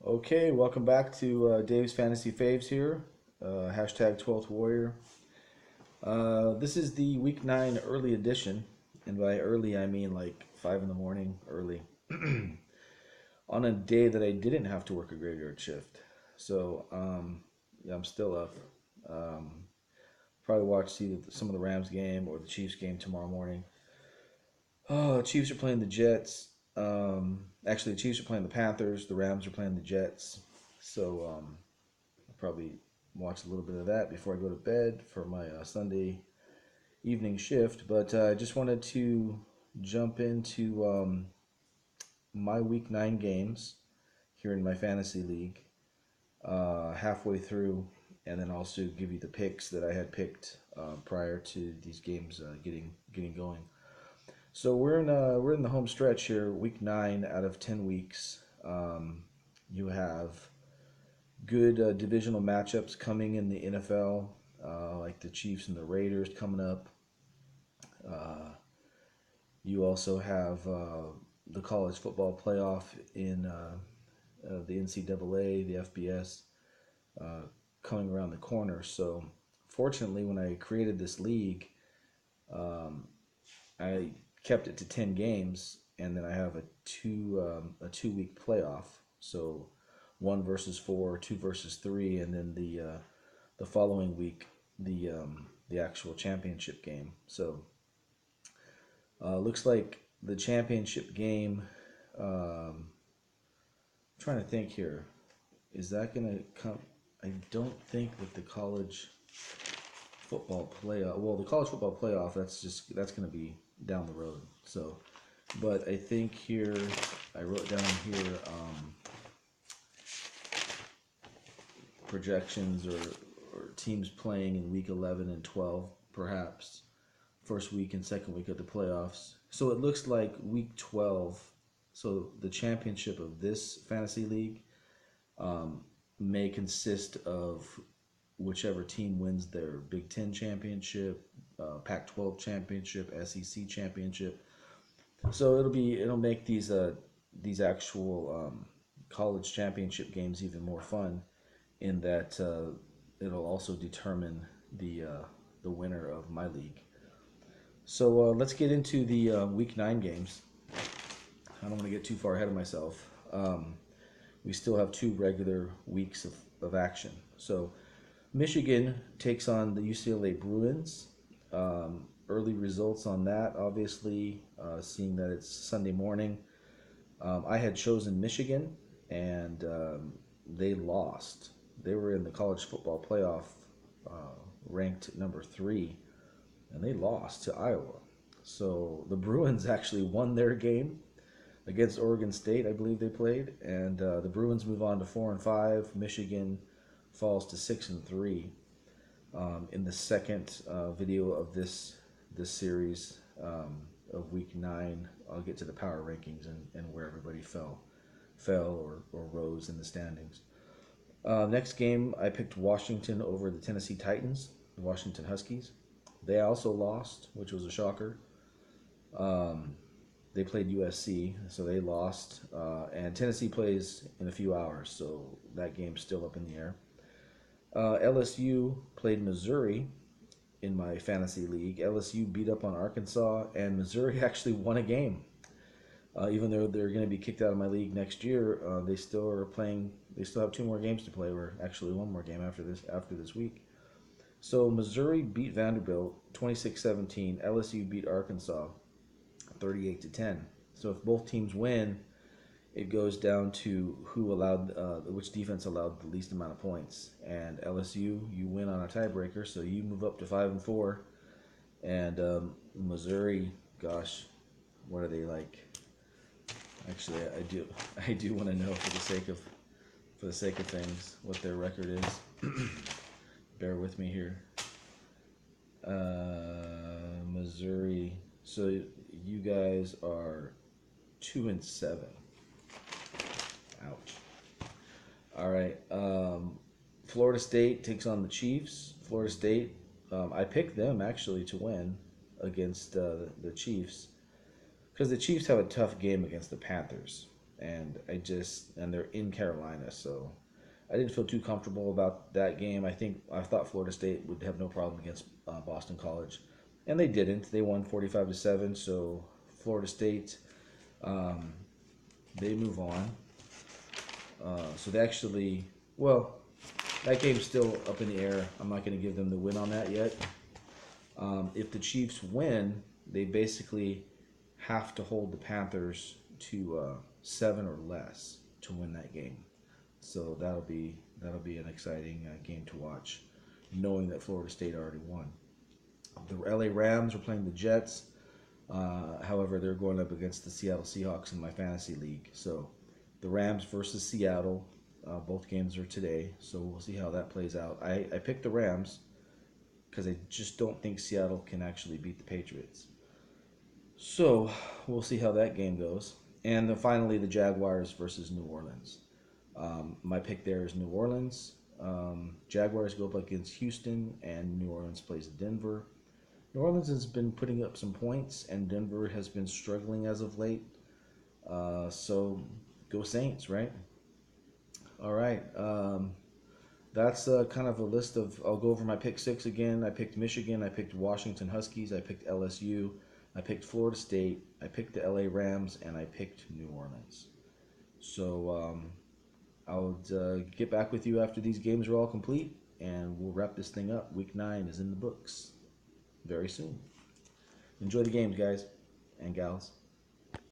Okay, welcome back to Dave's Fantasy Faves here. Hashtag 12th Warrior. This is the Week 9 early edition. And by early, I mean like 5 in the morning early. On a day that I didn't have to work a graveyard shift. So, yeah, I'm still up. Um, Probably watch either some of the Rams game or the Chiefs game tomorrow morning. Oh, the Chiefs are playing the Jets. Actually, the Chiefs are playing the Panthers. The Rams are playing the Jets. So, I'll probably watch a little bit of that before I go to bed for my Sunday evening shift. But I just wanted to jump into my Week 9 games here in my fantasy league halfway through, and then also give you the picks that I had picked prior to these games getting going. So we're in the home stretch here, Week 9 out of 10 weeks. You have good divisional matchups coming in the NFL, like the Chiefs and the Raiders coming up. Uh, you also have the college football playoff in the NCAA, the FBS, uh, coming around the corner. So, fortunately, when I created this league, um, I kept it to 10 games, and then I have a 2 week playoff. So, one versus four, two versus three, and then the following week the actual championship game. So looks like the championship game. Trying to think here, is that gonna come? I don't think with the college football playoff. Well, the college football playoff. That's gonna be down the road. So, but I think here I wrote down here projections or teams playing in week 11 and 12 perhaps first week and second week of the playoffs. So it looks like week 12, so the championship of this fantasy league um, may consist of whichever team wins their Big Ten championship, Pac-12 championship, SEC championship. So it'll make these actual college championship games even more fun in that it'll also determine the winner of my league. So let's get into the Week 9 games. I don't want to get too far ahead of myself. We still have 2 regular weeks of action. So Michigan takes on the UCLA Bruins. Early results on that, obviously, seeing that it's Sunday morning. I had chosen Michigan, and they lost. They were in the college football playoff, ranked number 3, and they lost to Iowa. So the Bruins actually won their game against Oregon State, I believe they played, and the Bruins move on to 4-5. Michigan falls to 6-3. In the second video of this series of Week 9, I'll get to the power rankings and where everybody fell or rose in the standings. Next game, I picked Washington over the Tennessee Titans, the Washington Huskies. They also lost, which was a shocker. Um, they played USC, so they lost. And Tennessee plays in a few hours, so that game's still up in the air. LSU played Missouri in my fantasy league. LSU beat up on Arkansas, and Missouri actually won a game. Even though they're going to be kicked out of my league next year, they still are playing. They still have 2 more games to play, or actually one more game after this week. So Missouri beat Vanderbilt 26-17. LSU beat Arkansas 38-10. So if both teams win, it goes down to which defense allowed the least amount of points. And LSU, you win on a tiebreaker, so you move up to 5-4. And Missouri, gosh, what are they like? Actually, I do want to know for the sake of things what their record is. Bear with me here. Missouri. So you guys are 2-7. Ouch. All right. Florida State takes on the Chiefs. Florida State. I picked them actually to win against the Chiefs because the Chiefs have a tough game against the Panthers, and they're in Carolina, so I didn't feel too comfortable about that game. I thought Florida State would have no problem against Boston College, and they didn't. They won 45-7. So Florida State, um, they move on. So they actually, well, that game's still up in the air. I'm not going to give them the win on that yet. If the Chiefs win, they basically have to hold the Panthers to 7 or less to win that game. So that'll be an exciting game to watch, knowing that Florida State already won. The LA Rams are playing the Jets. However, they're going up against the Seattle Seahawks in my fantasy league. So the Rams versus Seattle. Both games are today, so we'll see how that plays out. I picked the Rams because I just don't think Seattle can actually beat the Patriots. So we'll see how that game goes. And then finally, the Jaguars versus New Orleans. My pick there is New Orleans. Jaguars go up against Houston, and New Orleans plays Denver. New Orleans has been putting up some points, and Denver has been struggling as of late. So go Saints, right? All right. That's kind of a list of. I'll go over my pick six again. I picked Michigan. I picked Washington Huskies. I picked LSU. I picked Florida State. I picked the LA Rams, and I picked New Orleans. So I'll get back with you after these games are all complete, and we'll wrap this thing up. Week 9 is in the books very soon. Enjoy the games, guys and gals.